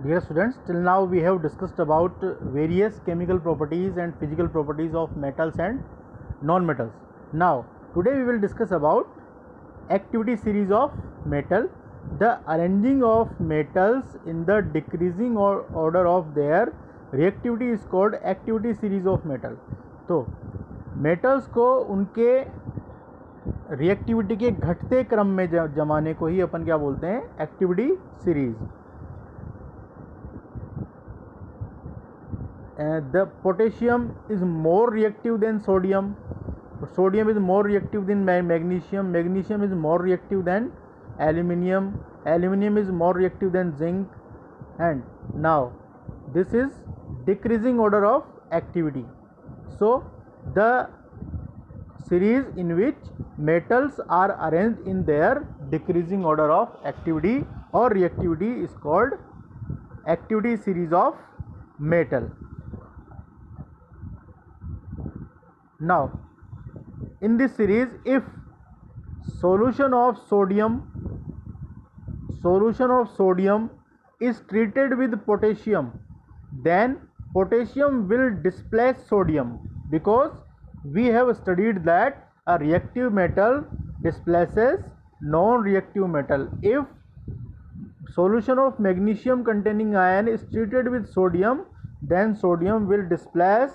Dear students, till now we have discussed about various chemical properties and physical properties of metals and non-metals. Now, today we will discuss about activity series of metal, the arranging of metals in the decreasing order of their reactivity is called activity series of metal. तो metals को उनके reactivity के घटते क्रम में जमाने को ही अपन क्या बोलते हैं, activity series. The potassium is more reactive than sodium. Sodium is more reactive than magnesium. Magnesium is more reactive than aluminium. Aluminium is more reactive than zinc. And now this is decreasing order of activity. So the series in which metals are arranged in their decreasing order of activity or reactivity is called activity series of metal. Now, in this series, if solution of sodium is treated with potassium, then potassium will displace sodium, because we have studied that a reactive metal displaces non-reactive metal. If solution of magnesium containing ion is treated with sodium, then sodium will displace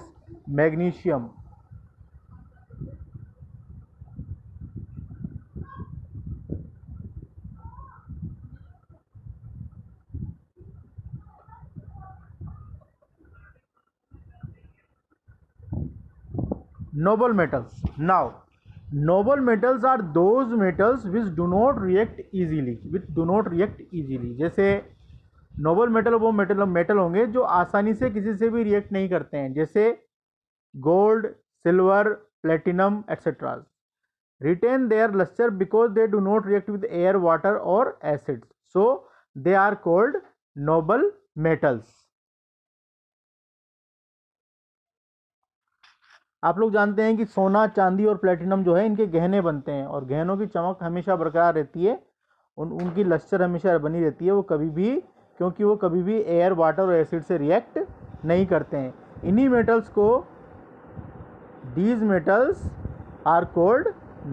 magnesium. Noble metals. Now, noble metals are those metals which do not react easily. जैसे Nobel metal वो metal होंगे जो आसानी से किसी से भी react नहीं करते हैं, जैसे gold, silver, platinum etcetera. Retain their lustre because they do not react with air, water और acids, so they are called noble metals. आप लोग जानते हैं कि सोना, चांदी और प्लेटिनम जो है इनके गहने बनते हैं, और गहनों की चमक हमेशा बरकरार रहती है, उनकी लश्कर हमेशा बनी रहती है, वो कभी भी, क्योंकि वो कभी भी एयर, वाटर और एसिड से रिएक्ट नहीं करते हैं. इन्हीं मेटल्स को, these metals are called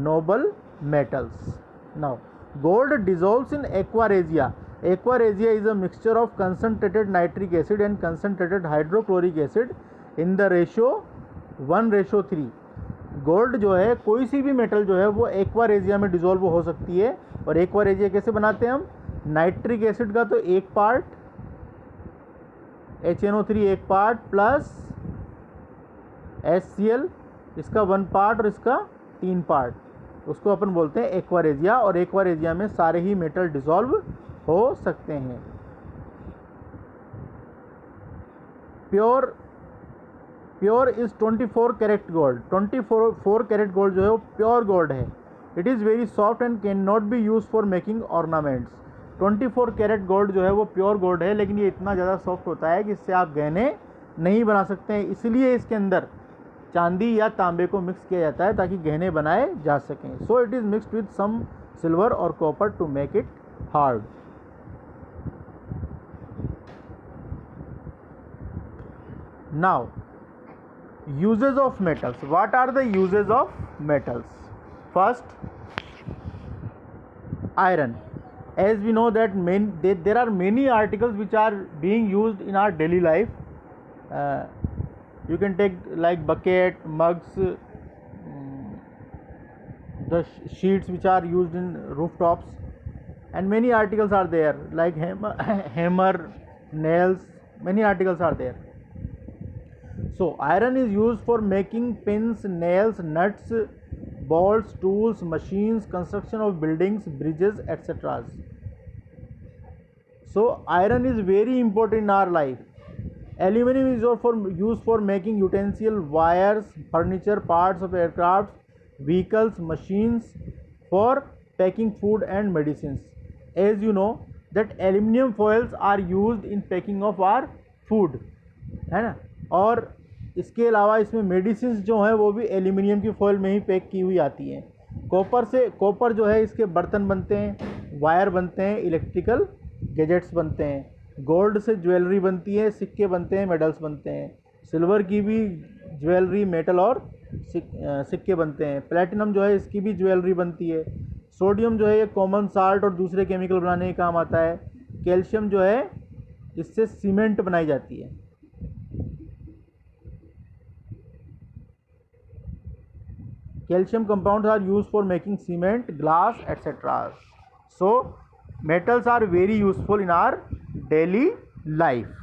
noble metals. Now, gold dissolves in aqua regia. Aqua regia is a mixture of concentrated nitric acid and concentrated hydrochloric acid in the ratio 1:3. Gold जो है, कोई सी भी मेटल जो है वो एक्वारेजिया में डिजोल्व हो सकती है. और एक्वारेजिया कैसे बनाते हैं हम? नाइट्रिक एसिड का तो एक पार्ट, HNO3 एक पार्ट प्लस HCl, इसका 1 पार्ट और इसका 3 पार्ट, उसको अपन बोलते हैं एक्वारेजिया. और एक्वारेजिया में सारे ही मेटल डिजोल्व हो सकते हैं. Pure is 24 carat gold. 24 carat gold जो है वो प्योर गोल्ड है. It is very soft and can not be use for making ornaments. 24 carat gold जो है वो प्योर गोल्ड है, लेकिन ये इतना ज़्यादा सॉफ्ट होता है कि इससे आप गहने नहीं बना सकते हैं. इसलिए इसके अंदर चांदी या तांबे को मिक्स किया जाता है ताकि गहने बनाए जा सकें. So it is mixed with some silver और copper to make it hard. Now, uses of metals. What are the uses of metals? First, iron. As we know that there are many articles which are being used in our daily life. You can take like bucket, mugs, the sheets which are used in rooftops, and many articles are there like hammer, nails, many articles are there. So iron is used for making pins, nails, nuts, bolts, tools, machines, construction of buildings, bridges, etc. So iron is very important in our life. Aluminum is used for making utensils, wires, furniture, parts of aircraft, vehicles, machines, for packing food and medicines. As you know that aluminum foils are used in packing of our food, है ना. और इसके अलावा इसमें medicine जो हैं वो भी एल्यूमिनियम की फॉइल में ही पैक की हुई आती हैं. कॉपर जो है इसके बर्तन बनते हैं, वायर बनते हैं, इलेक्ट्रिकल गैजेट्स बनते हैं. गोल्ड से ज्वेलरी बनती है, सिक्के बनते हैं, मेडल्स बनते हैं। सिल्वर की भी ज्वेलरी, मेटल और सिक्के बनते हैं। प्लेटिनम जो है इसकी भी ज्वेलरी बनती है। सोडियम जो है ये कॉमन साल्ट और दूसरे केमिकल बनाने के काम आता है। कैल्शियम जो है इससे सीमेंट बनाई जाती है। Calcium compounds are used for making cement, glass, etc. So metals are very useful in our daily life.